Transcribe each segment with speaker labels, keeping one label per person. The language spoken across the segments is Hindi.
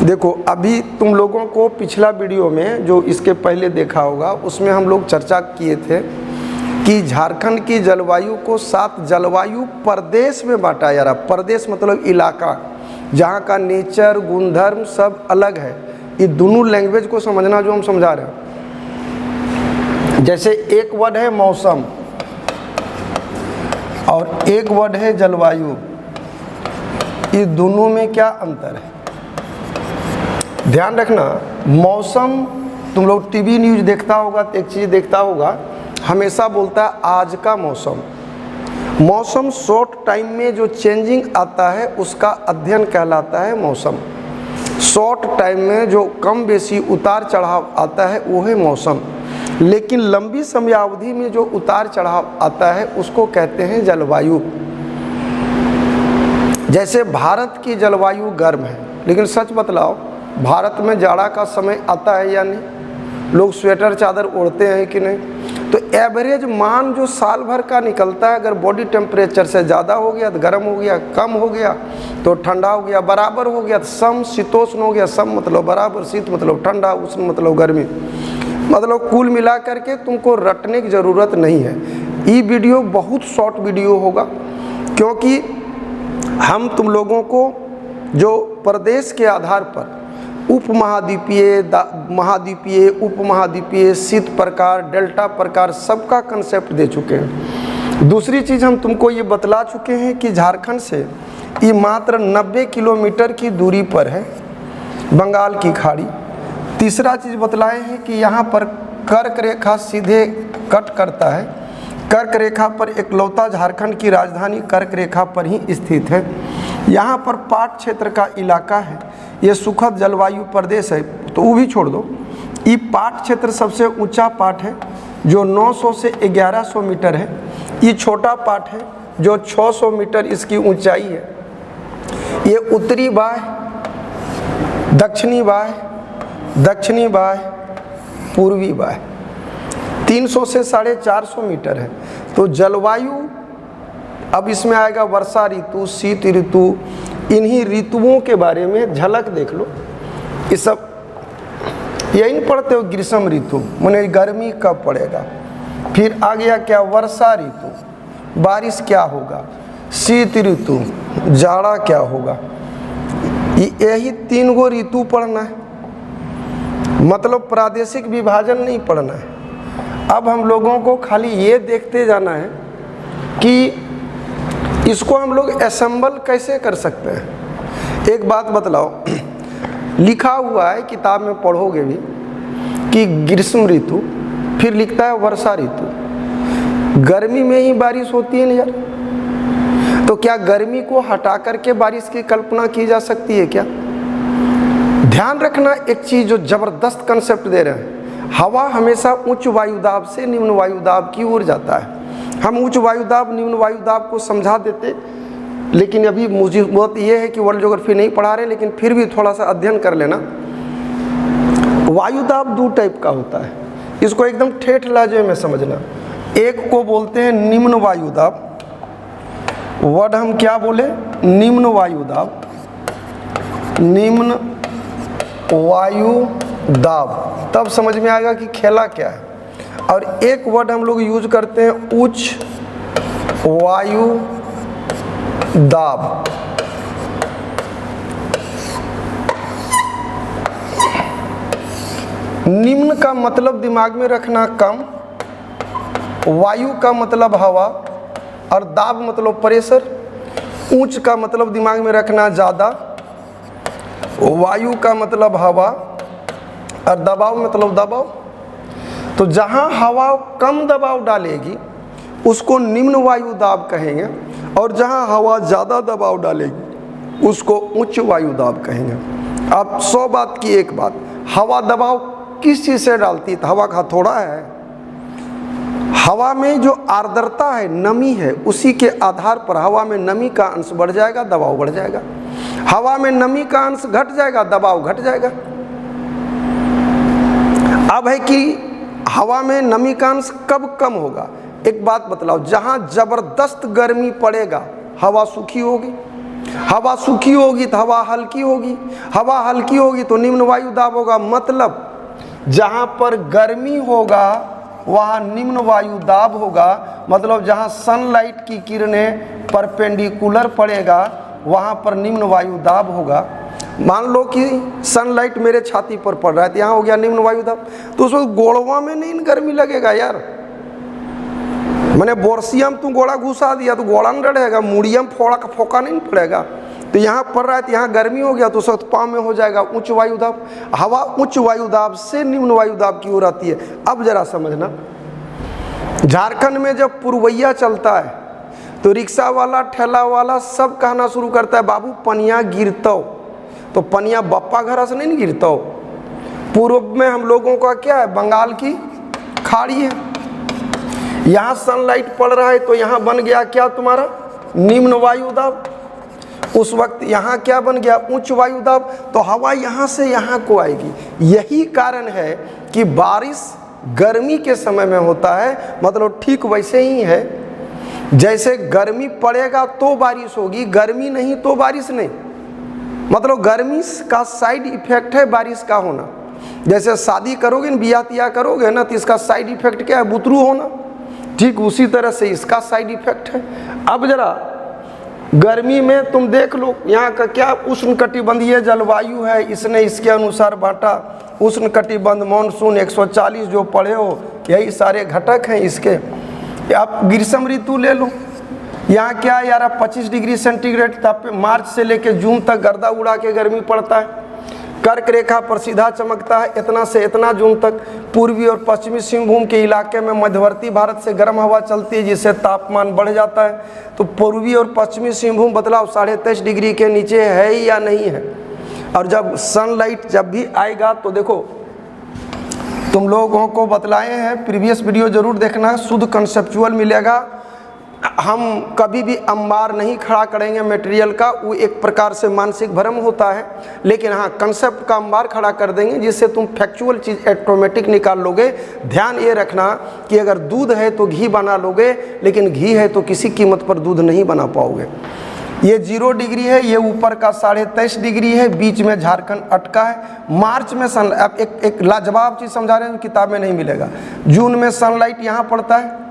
Speaker 1: देखो, अभी तुम लोगों को पिछला वीडियो में जो इसके पहले देखा होगा उसमें हम लोग चर्चा किए थे कि झारखंड की जलवायु को 7 जलवायु प्रदेश में बांटा जा रहा। प्रदेश मतलब इलाका, जहाँ का नेचर गुणधर्म सब अलग है। ये दोनों लैंग्वेज को समझना जो हम समझा रहे हैं। जैसे एक वर्ड है मौसम और एक वर्ड है जलवायु, ये दोनों में क्या अंतर है ध्यान रखना। मौसम, तुम लोग टीवी न्यूज़ देखता होगा तो एक चीज़ देखता होगा, हमेशा बोलता है आज का मौसम। मौसम शॉर्ट टाइम में जो चेंजिंग आता है उसका अध्ययन कहलाता है मौसम। शॉर्ट टाइम में जो कम बेसी उतार चढ़ाव आता है वो है मौसम। लेकिन लंबी समयावधि में जो उतार चढ़ाव आता है उसको कहते हैं जलवायु। जैसे भारत की जलवायु गर्म है, लेकिन सच बतलाओ भारत में जाड़ा का समय आता है या नहीं? लोग स्वेटर चादर ओढ़ते हैं कि नहीं? तो एवरेज मान जो साल भर का निकलता है, अगर बॉडी टेम्परेचर से ज़्यादा हो गया तो गर्म हो गया, कम हो गया तो ठंडा हो गया, बराबर हो गया तो सम शीतोष्ण हो गया। सम मतलब बराबर, शीत मतलब ठंडा, उष्ण मतलब गर्मी। मतलब कुल मिला करके तुमको रटने की ज़रूरत नहीं है। ये वीडियो बहुत शॉर्ट वीडियो होगा, क्योंकि हम तुम लोगों को जो प्रदेश के आधार पर उपमहाद्वीपीय, महाद्वीपीय, उपमहाद्वीपीय, शीत प्रकार, डेल्टा प्रकार सबका कंसेप्ट दे चुके हैं। दूसरी चीज़ हम तुमको ये बतला चुके हैं कि झारखंड से ये मात्र 90 किलोमीटर की दूरी पर है बंगाल की खाड़ी। तीसरा चीज़ बतलाए हैं कि यहाँ पर कर्क रेखा सीधे कट करता है। कर्क रेखा पर एकलौता झारखंड की राजधानी कर्क रेखा पर ही स्थित है। यहाँ पर पाट क्षेत्र का इलाका है। ये सुखद जलवायु प्रदेश है, तो वो भी छोड़ दो। ये पाट क्षेत्र सबसे ऊंचा पाट है जो 900 से 1100 मीटर है। ये छोटा पाट है जो 600 मीटर इसकी ऊंचाई है। ये उत्तरी बाह, दक्षिणी बाह, दक्षिणी बाह, पूर्वी बाह 300 से 450 मीटर है। तो जलवायु, अब इसमें आएगा वर्षा ऋतु, शीत ऋतु, इन्हीं ऋतुओं के बारे में झलक देख लो। ये सब यही पढ़ते हो। ग्रीष्म ऋतु माने गर्मी कब पड़ेगा, फिर आ गया क्या वर्षा ऋतु, बारिश क्या होगा, शीत ऋतु, जाड़ा क्या होगा। यही 3 गो ऋतु पढ़ना है, मतलब प्रादेशिक विभाजन नहीं पढ़ना है। अब हम लोगों को खाली ये देखते जाना है कि इसको हम लोग असेंबल कैसे कर सकते हैं। एक बात बतलाओ, लिखा हुआ है किताब में पढ़ोगे भी कि ग्रीष्म ऋतु, फिर लिखता है वर्षा ऋतु। गर्मी में ही बारिश होती है ना यार, तो क्या गर्मी को हटा करके बारिश की कल्पना की जा सकती है क्या? ध्यान रखना एक चीज़ जो ज़बरदस्त कंसेप्ट दे रहे हैं, हवा हमेशा उच्च वायुदाब से निम्न वायुदाब की ओर जाता है। हम उच्च वायुदाब निम्न वायुदाब को समझा देते, लेकिन अभी मुझे बहुत ये है कि वर्ल्ड ज्योग्राफी नहीं पढ़ा रहे, लेकिन फिर भी थोड़ा सा अध्ययन कर लेना। वायुदाब 2 टाइप का होता है, इसको एकदम ठेठ लहजे में समझना। एक को बोलते हैं निम्न वायुदाब, वर्ड हम क्या बोले, निम्न वायुदाब, निम्न वायुदाब, तब समझ में आएगा कि खेला क्या है। और एक वर्ड हम लोग यूज करते हैं उच्च वायु दाब। निम्न का मतलब दिमाग में रखना कम, वायु का मतलब हवा और दाब मतलब प्रेशर। उच्च का मतलब दिमाग में रखना ज़्यादा, वायु का मतलब हवा और दबाव मतलब दबाव। तो जहाँ हवा कम दबाव डालेगी उसको निम्न वायु दाब कहेंगे, और जहाँ हवा ज़्यादा दबाव डालेगी उसको उच्च वायु दाब कहेंगे। अब 100 बात की एक बात, हवा दबाव किस चीज़ से डालती है? तो हवा का थोड़ा है। हवा में जो आर्द्रता है, नमी है, उसी के आधार पर हवा में नमी का अंश बढ़ जाएगा, दबाव बढ़ जाएगा। हवा में नमी का अंश घट जाएगा, दबाव घट जाएगा। अब है कि हवा में नमी का अंश कब कम होगा? एक बात बतलाओ, जहाँ जबरदस्त गर्मी पड़ेगा हवा सूखी होगी, हवा सूखी होगी तो हवा हल्की होगी, हवा हल्की होगी तो निम्न वायु दाब होगा। मतलब जहाँ पर गर्मी होगा वहाँ निम्न वायु दाब होगा। मतलब जहाँ सनलाइट की किरणें परपेंडिकुलर पड़ेगा वहाँ पर निम्न वायु दाब होगा। मान लो कि सनलाइट मेरे छाती पर पड़ रहा है तो यहाँ हो गया निम्न वायु दाब, तो उस वक्त गोड़वा में नहीं गर्मी लगेगा यार। मैंने बोर्सियम तू गोड़ा घुसा दिया तो गोड़ा नहीं रहेगा, मुड़ियम फोड़ा का फोका नहीं पड़ेगा। तो यहाँ पड़ रहा है तो यहाँ गर्मी हो गया तो उस वक्त पाँव में हो जाएगा उच्च वायु दाब। हवा उच्च वायु दाब से निम्न वायु दाब की ओर आती है। अब जरा समझना, झारखंड में जब पुरवैया चलता है तो रिक्शा वाला ठेला वाला सब कहना शुरू करता है बाबू पनिया गिरतो, तो पनिया बप्पा घर से नहीं गिरतो। पूर्व में हम लोगों का क्या है, बंगाल की खाड़ी है, यहाँ सनलाइट पड़ रहा है तो यहाँ बन गया क्या तुम्हारा निम्न वायु दाब। उस वक्त यहाँ क्या बन गया उच्च वायु दाब। तो हवा यहाँ से यहाँ को आएगी। यही कारण है कि बारिश गर्मी के समय में होता है। मतलब ठीक वैसे ही है जैसे गर्मी पड़ेगा तो बारिश होगी, गर्मी नहीं तो बारिश नहीं। मतलब गर्मी का साइड इफेक्ट है बारिश का होना। जैसे शादी करोगे ना, बिया तिया करोगे ना, तो इसका साइड इफेक्ट क्या है, बुतरू होना। ठीक उसी तरह से इसका साइड इफेक्ट है। अब जरा गर्मी में तुम देख लो यहाँ का क्या उष्णकटिबंधीय जलवायु है, इसने इसके अनुसार बांटा। उष्णकटिबंध मानसून 140 जो पढ़े हो यही सारे घटक हैं इसके। आप ग्रीष्म ऋतु ले लो, यहाँ क्या यार 25 डिग्री सेंटीग्रेड मार्च से लेकर जून तक गर्दा उड़ा के गर्मी पड़ता है। कर्क रेखा पर सीधा चमकता है इतना से इतना जून तक। पूर्वी और पश्चिमी सिंहभूम के इलाके में मध्यवर्ती भारत से गर्म हवा चलती है जिससे तापमान बढ़ जाता है। तो पूर्वी और पश्चिमी सिंहभूम बदलाव 23.5 डिग्री के नीचे है या नहीं है। और जब सनलाइट जब भी आएगा तो देखो तुम लोगों को बतलाए हैं, प्रीवियस वीडियो जरूर देखना, शुद्ध कंसेप्चुअल मिलेगा। हम कभी भी अंबार नहीं खड़ा करेंगे मटेरियल का, वो एक प्रकार से मानसिक भ्रम होता है। लेकिन हाँ कंसेप्ट का अंबार खड़ा कर देंगे जिससे तुम फैक्चुअल चीज़ ऑटोमेटिक निकाल लोगे। ध्यान ये रखना कि अगर दूध है तो घी बना लोगे, लेकिन घी है तो किसी कीमत पर दूध नहीं बना पाओगे। ये 0 डिग्री है, ये ऊपर का 23.5 डिग्री है, बीच में झारखंड अटका है। मार्च में सन अब एक लाजवाब चीज़ समझा रहे हैं जो किताब में नहीं मिलेगा। जून में सनलाइट यहाँ पड़ता है,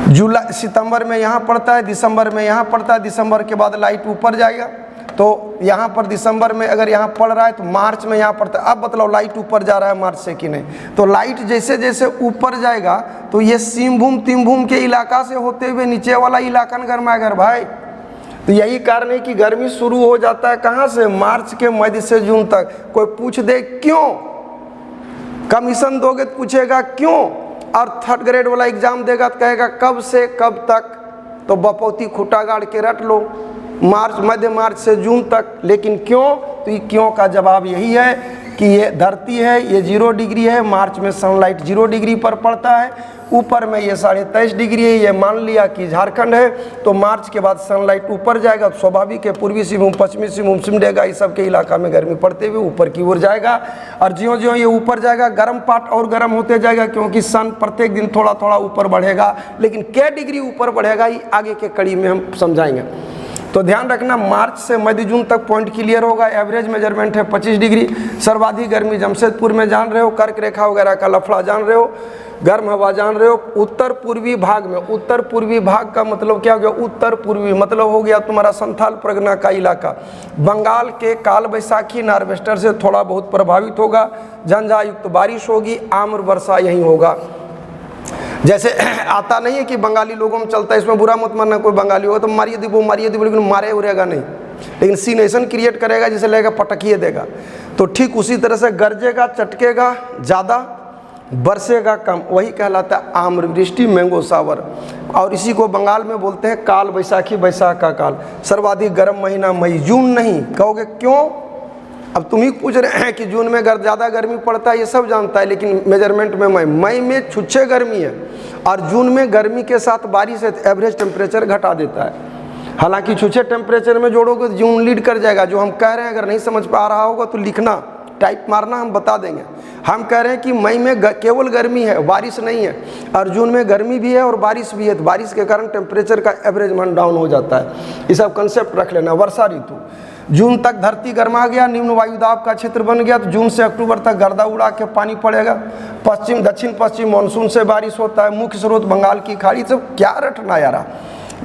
Speaker 1: जुलाई सितंबर में यहाँ पड़ता है, दिसंबर में यहाँ पड़ता है, दिसंबर के बाद लाइट ऊपर जाएगा। तो यहाँ पर दिसंबर में अगर यहाँ पड़ रहा है तो मार्च में यहाँ पड़ता है। अब बतलाओ लाइट ऊपर जा रहा है मार्च से कि नहीं। तो लाइट जैसे जैसे ऊपर जाएगा तो ये सिंहभूम तिमभूम के इलाका से होते हुए नीचे वाला इलाका न गर्माएगा भाई। तो यही कारण है कि गर्मी शुरू हो जाता है कहाँ से, मार्च के मध्य से जून तक। कोई पूछ दे क्यों, कमीशन दोगे तो पूछेगा क्यों, और 3rd ग्रेड वाला एग्जाम देगा तो कहेगा कब से कब तक। तो बपौती खुटा गाड़ के रट लो, मार्च मध्य मार्च से जून तक। लेकिन क्यों, तो ये क्यों का जवाब यही है कि ये धरती है, ये 0 डिग्री है, मार्च में सनलाइट 0 डिग्री पर पड़ता है। ऊपर में ये 23.5 डिग्री है, ये मान लिया कि झारखंड है। तो मार्च के बाद सनलाइट ऊपर जाएगा तो स्वाभाविक है पूर्वी सिंहभूम पश्चिमी सिंहभूम सिमडेगा इस सब के इलाका में गर्मी पड़ते हुए ऊपर की ओर जाएगा। और ज्यों ज्यों ये ऊपर जाएगा गर्म पार्ट और गर्म होते जाएगा, क्योंकि सन प्रत्येक दिन थोड़ा थोड़ा ऊपर बढ़ेगा। लेकिन क्या डिग्री ऊपर बढ़ेगा ये आगे के कड़ी में हम समझाएंगे। तो ध्यान रखना मार्च से मध्य जून तक पॉइंट क्लियर होगा। एवरेज मेजरमेंट है 25 डिग्री। सर्वाधिक गर्मी जमशेदपुर में जान रहे हो, कर्क रेखा वगैरह का लफड़ा जान रहे हो, गर्म हवा जान रहे हो। उत्तर पूर्वी भाग में, उत्तर पूर्वी भाग का मतलब क्या हो गया, उत्तर पूर्वी मतलब हो गया तुम्हारा संथाल परगना का इलाका। बंगाल के काल बैसाखी नार्वेस्टर से थोड़ा बहुत प्रभावित होगा, झंझायुक्त बारिश होगी, आम्र वर्षा यही होगा। जैसे आता नहीं है कि बंगाली लोगों में चलता है, इसमें बुरा मत मानना, कोई बंगाली होगा तो मारिए दी वो मारिए दी, लेकिन मारे उड़ेगा नहीं, लेकिन सीन ऐसा क्रिएट करेगा जिसे लगेगा पटकिए देगा। तो ठीक उसी तरह से गरजेगा चटकेगा ज़्यादा, बरसेगा कम, वही कहलाता है आम्र वृष्टि, मैंगो सावर। और इसी को बंगाल में बोलते हैं काल बैसाखी, बैसाख का काल। सर्वाधिक गर्म महीना मई, जून नहीं। कहोगे क्यों, अब तुम ही पूछ रहे हैं कि जून में ज़्यादा गर्मी पड़ता है, ये सब जानता है, लेकिन मेजरमेंट में मई में छुच्छे गर्मी है और जून में गर्मी के साथ बारिश है तो एवरेज टेम्परेचर घटा देता है। हालांकि छुच्छे टेम्परेचर में जोड़ोगे तो जून लीड कर जाएगा। जो हम कह रहे हैं अगर नहीं समझ पा रहा होगा तो लिखना, टाइप मारना हम बता देंगे। हम कह रहे हैं कि मई में केवल गर्मी है, बारिश नहीं है, और जून में गर्मी भी है और बारिश भी है, तो बारिश के कारण टेम्परेचर का एवरेज मान डाउन हो जाता है। ये सब कंसेप्ट रख लेना। वर्षा ऋतु, जून तक धरती गर्मा गया, निम्न वायुदाब का क्षेत्र बन गया, तो जून से अक्टूबर तक गर्दा उड़ा के पानी पड़ेगा। पश्चिम दक्षिण पश्चिम मानसून से बारिश होता है। मुख्य स्रोत बंगाल की खाड़ी से, क्या रटना यारा,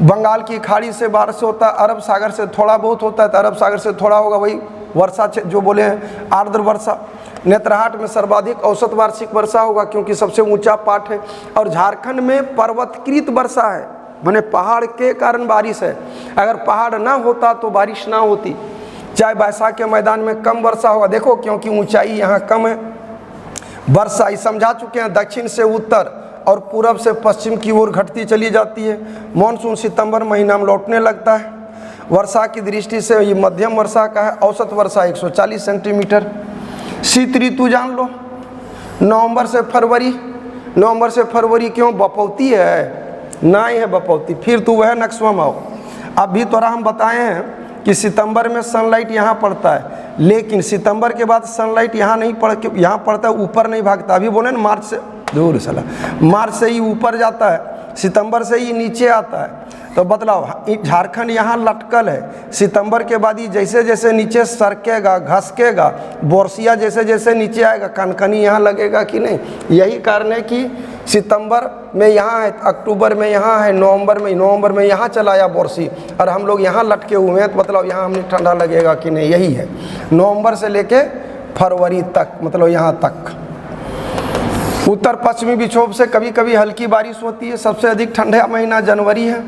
Speaker 1: बंगाल की खाड़ी से बारिश होता है, अरब सागर से थोड़ा बहुत होता है, तो अरब सागर से थोड़ा होगा, वही वर्षा जो बोले हैं आर्द्र वर्षा। नेतरहाट में सर्वाधिक औसत वार्षिक वर्षा होगा क्योंकि सबसे ऊंचा पाट है, और झारखंड में पर्वतकृत वर्षा है, माने पहाड़ के कारण बारिश है। अगर पहाड़ ना होता तो बारिश ना होती। चाहे बैसाख के मैदान में कम वर्षा होगा, देखो क्योंकि ऊंचाई यहाँ कम है। वर्षा ये समझा चुके हैं, दक्षिण से उत्तर और पूरब से पश्चिम की ओर घटती चली जाती है। मानसून सितंबर महीना में लौटने लगता है। वर्षा की दृष्टि से ये मध्यम वर्षा का है, औसत वर्षा 140 सेंटीमीटर। शीत ऋतु जान लो, नवंबर से फरवरी। नवंबर से फरवरी क्यों, बपौती है, ना ही है बपौती, फिर तो वह नक्सवा आओ। अभी तो हम बताए हैं कि सितंबर में सनलाइट यहाँ पड़ता है, लेकिन सितंबर के बाद सनलाइट यहाँ नहीं पड़ के यहाँ पड़ता है, ऊपर नहीं भागता। अभी बोले ना मार्च से दूर सला, मार्च से ही ऊपर जाता है, सितंबर से ही नीचे आता है। तो बतलाओ, झारखंड यहाँ लटकल है, सितंबर के बाद ही जैसे जैसे नीचे सरकेगा, घसकेगा, बोरसिया जैसे जैसे नीचे आएगा, कनकनी यहाँ लगेगा कि नहीं। यही कारण है कि सितंबर में यहाँ है, अक्टूबर में यहाँ है, नवंबर में यहाँ चला आया बोरसी, और हम लोग यहाँ लटके हुए हैं। तो मतलब यहाँ हमें ठंडा लगेगा कि नहीं, यही है। नवंबर से लेके फरवरी तक, मतलब यहाँ तक। उत्तर पश्चिमी विक्षोभ से कभी कभी हल्की बारिश होती है। सबसे अधिक ठंडा महीना जनवरी है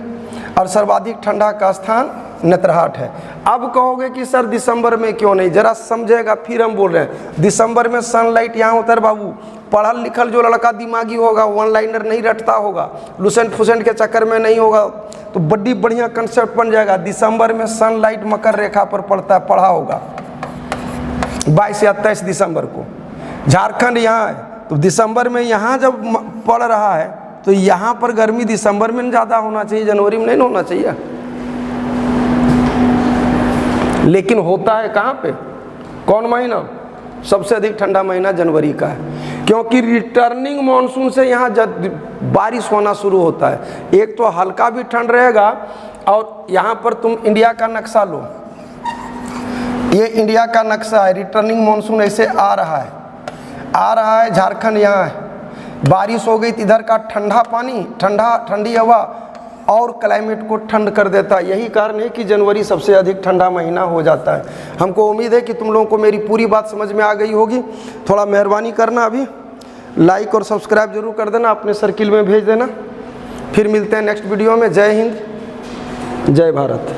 Speaker 1: और सर्वाधिक ठंडा का स्थान नेतरहाट है। अब कहोगे कि सर दिसंबर में क्यों नहीं, जरा समझेगा, फिर हम बोल रहे हैं दिसंबर में सनलाइट यहाँ होता है बाबू। पढ़ल लिखल जो लड़का दिमागी होगा, वन लाइनर नहीं रटता होगा, लुसेंट फुसेंट के चक्कर में नहीं होगा, तो बड़ी बढ़िया कंसेप्ट बन जाएगा। दिसंबर में सनलाइट मकर रेखा पर पड़ता है, पढ़ा होगा 22 या 23 दिसंबर को। झारखंड यहाँ है, तो दिसंबर में यहाँ जब पड़ रहा है तो यहाँ पर गर्मी दिसंबर में ज़्यादा होना चाहिए, जनवरी में नहीं होना चाहिए। लेकिन होता है कहाँ पे, कौन महीना, सबसे अधिक ठंडा महीना जनवरी का है, क्योंकि रिटर्निंग मॉनसून से यहाँ बारिश होना शुरू होता है। एक तो हल्का भी ठंड रहेगा, और यहाँ पर तुम इंडिया का नक्शा लो, ये इंडिया का नक्शा है, रिटर्निंग मॉनसून ऐसे आ रहा है, झारखंड यहाँ है, बारिश हो गई तो इधर का ठंडा पानी, ठंडी हवा और क्लाइमेट को ठंड कर देता है। यही कारण है कि जनवरी सबसे अधिक ठंडा महीना हो जाता है। हमको उम्मीद है कि तुम लोगों को मेरी पूरी बात समझ में आ गई होगी। थोड़ा मेहरबानी करना, अभी लाइक और सब्सक्राइब जरूर कर देना, अपने सर्किल में भेज देना। फिर मिलते हैं नेक्स्ट वीडियो में। जय हिंद, जय भारत।